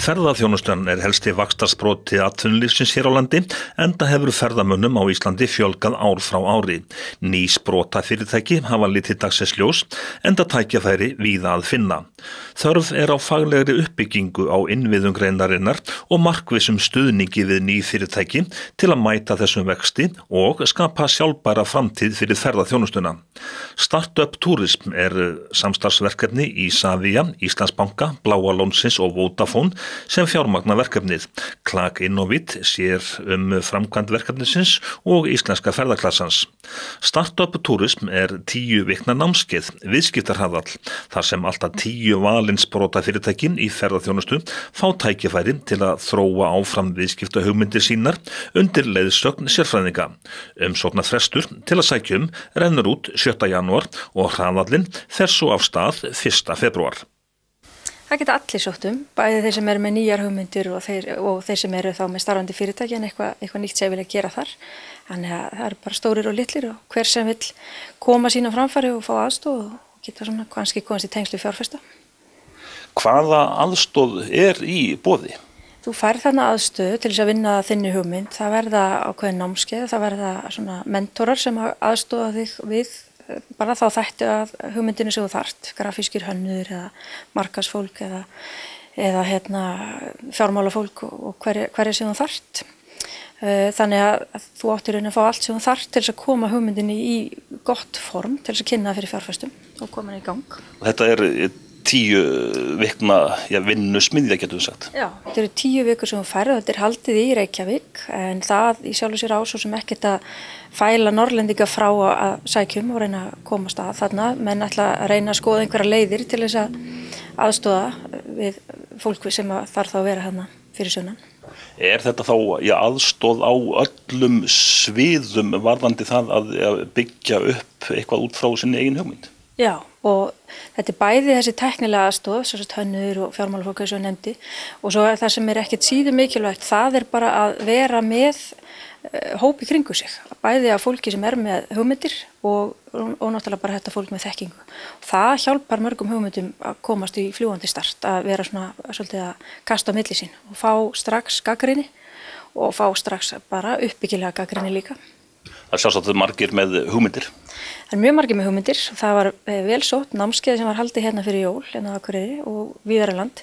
Ferðaþjónustan helsti vaxtarsproti atvinnulífsins hér á landi, enda hefur ferðamönnum á Íslandi fjölgað ár frá ári. Ný sprotafyrirtæki hafa litið dagsins ljós, enda tækifæri víða að finna. Þörf á faglegri uppbyggingu á innviðum greinarinnar og markvissum stuðningi við ný fyrirtæki til að mæta þessum vexti og skapa sjálfbæra framtíð fyrir ferðaþjónustuna. Startup Tourism samstarfsverkefni Isavia, Íslandsbanka, Bláa Lónsins og Vodafone sem fjármagna verkefnið. Klag Innovit sér framkvæmd verkefnisins og íslenska ferðaklassans. Startup Tourism 10 vikna námskeið, viðskiptarhraðall, þar sem alltaf 10 valin sprotafyrirtækin í ferðaþjónustu fá tækifæri til að þróa áfram viðskiptahugmyndir sínar undir leiðsögn sérfræðinga. Umsóknarfrestur til að sækja rennur út 7. janúar og hraðallinn fer svo af stað 1. febrúar. Það geta allir sótt bæði þeir sem eru með nýjar hugmyndir og þeir sem eru þá með starfandi fyrirtæki en eitthvað nýtt sem vilja gera þar. Þannig að það eru bara stórir og litlir og hver sem vill koma sína framfæri og fá aðstoð og geta svona kannski komast í tengslu fjárfesta. Hvaða aðstoð í boði? Þú færð þarna aðstöðu til þess að vinna þinni hugmynd. Það verða ákveðin námskeið, það verða svona mentorar sem aðstoða þig við bara þá þættu að hugmyndinu sem þú þarft, grafískir hönnuðir eða markaðsfólk eða fjármálafólk og hverju sem þú þarft. Þannig að þú áttir að fá allt sem þú þarft til þess að koma hugmyndinni í gott form, til þess að kynna fyrir fjárfestum og koma henni í gang. Þetta 10 vikna vinnusmiðja getur við sagt. Já, þetta eru 10 vikur sem þú færð og þetta haldið í Reykjavík en það í sjálfu sér svo sem ekkert að fæla Norrlendinga frá að sækjum og reyna að komast að þarna, menn ætla að reyna að skoða einhverja leiðir til þess að aðstoða við fólk sem þarf þá að vera þarna fyrir sunnan. Þetta þá aðstoð á öllum sviðum varðandi það að byggja upp eitthvað út frá sinni eigin hugmynd? Já, og þetta bæði þessi tæknilega aðstoð, svo sem hönnuðir og fjármálafólk eins og ég nefndi og svo það sem ekkert síður mikilvægt, það bara að vera með hópi kringu sig, bæði af fólki sem með hugmyndir og náttúrulega bara þetta fólk með þekkingu. Það hjálpar mörgum hugmyndum að komast í fljúgandi start, að vera svona svolítið að kasta á milli sín og fá strax gagnrýni og fá strax bara uppbyggilega gagnrýni líka. Það sjálfsagt margir með hugmyndir? Það mjög margir með hugmyndir. Það var vel sótt námskeið sem var haldið hérna fyrir jól, hérna á Akureyri og víðar um land.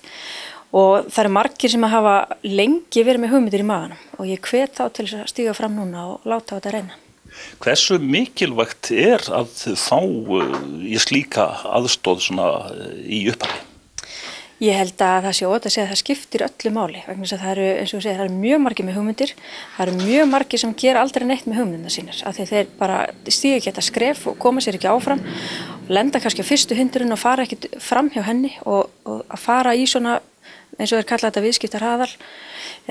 Og það eru margir sem hafa lengi verið með hugmyndir í maganum og ég hvet þá til að stíga fram núna og láta þetta reyna. Hversu mikilvægt að fá slíka aðstoð svona í upphafi? Ég held að það sé óhætt að segja að það skiptir öllu máli vegna þess að það eru, eins og ég segi, það eru mjög margir með hugmyndir. Það eru mjög margir sem gera aldrei neitt með hugmyndina sínar af því þeir bara stíga ekki þetta skref og koma sér ekki áfram, lenda kannski á fyrstu hindrun og fara ekki fram hjá henni og að fara í svona, eins og þeir kalla þetta viðskiptarhraðal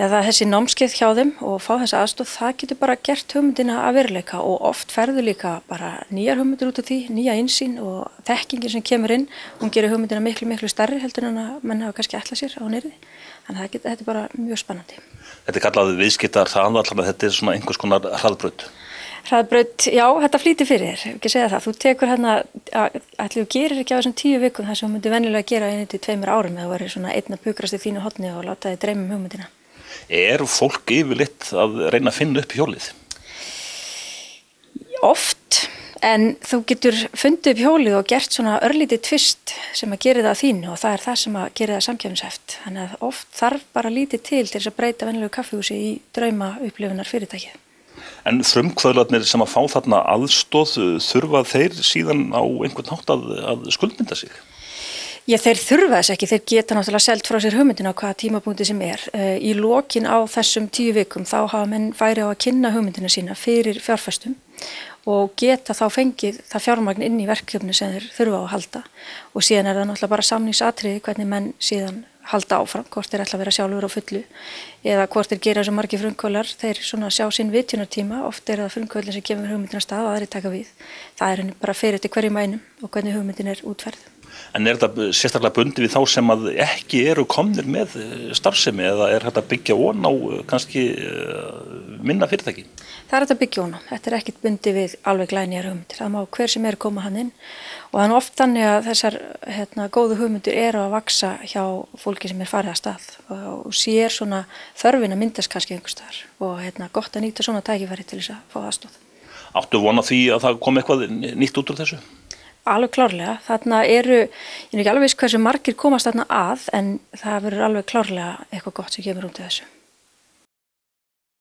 eða þessi námskeið hjá þeim og fá þessa aðstoð, það getur bara gert hugmyndina að veruleika og oft ferðu líka bara nýjar hugmyndir út af því, nýja innsýn og þekkingin sem kemur inn, hún gerir hugmyndina miklu stærri heldur en að menn hafa kannski ætlað sér á nyrði. Þannig að þetta bara mjög spennandi. Þetta kallað viðskiptarhraðal, þetta svona einhvers konar hraðbraut. Hraðbraut, já, þetta flýtir fyrir þér, ekki segja það. Þú tekur ætli þú gerir ekki á þessum 10 vikum það sem þú myndir venjulega gera 1 til 2 árum eða þú verður svona einn að pukrast í þínu horni og láta þig dreyma hugmyndina. Fólk yfirleitt að reyna að finna upp hjólið? Oft, en þú getur fundið upp hjólið og gert svona örlítið tvist sem að gera það að þínu og það er það sem að gera það samkeppnishæft. Þannig að oft þarf bara lítið til þess að breyta venjulegu kaffihúsi í drauma upplifunar fyrirtækið. En frumkvöðlarnir sem að fá þarna aðstoð, þurfa þeir síðan á einhvern hátt að skuldbinda sig? Já, þeir þurfa þess ekki, þeir geta náttúrulega selt frá sér hugmyndina á hvaða tímapunkti sem Í lokin á þessum 10 vikum þá hafa menn færi á að kynna hugmyndina sína fyrir fjárfestum og geta þá fengið það fjármagn inn í verkefni sem þeir þurfa á að halda og síðan það náttúrulega bara samningsatriði hvernig menn síðan halda áfram, hvort þeir ætla að vera sjálfur á fullu eða hvort þeir gera svo margir frumkvöðlar, þeir svona sjá sinn vitjunartíma, oft það frumkvöðlin sem kemur hugmyndina af stað og aðrir taka við. Það bara fer eftir hverjum einum og hvernig hugmyndin útfærð. En þetta sérstaklega bundið við þá sem að ekki eru komnir með starfsemi eða þetta byggja von á kannski minna fyrirtæki? Það er hægt að byggja honum. Þetta er ekkit bundið við alveg glænýjar hugmyndir. Það má hver sem koma hann inn og það er oft þannig að þessar góðu hugmyndir eru að vaksa hjá fólki sem farið að stað og sér svona þörfin að myndast kannski einhvers staðar og gott að nýta svona tækifæri til þess að fá aðstoð. Áttu von á því að það kom eitthvað nýtt út úr þessu? Alveg klárlega. Þarna ég er ekki alveg viss hversu margir komast þarna að en það verður alveg klárlega eitthvað gott sem kemur út af þessu.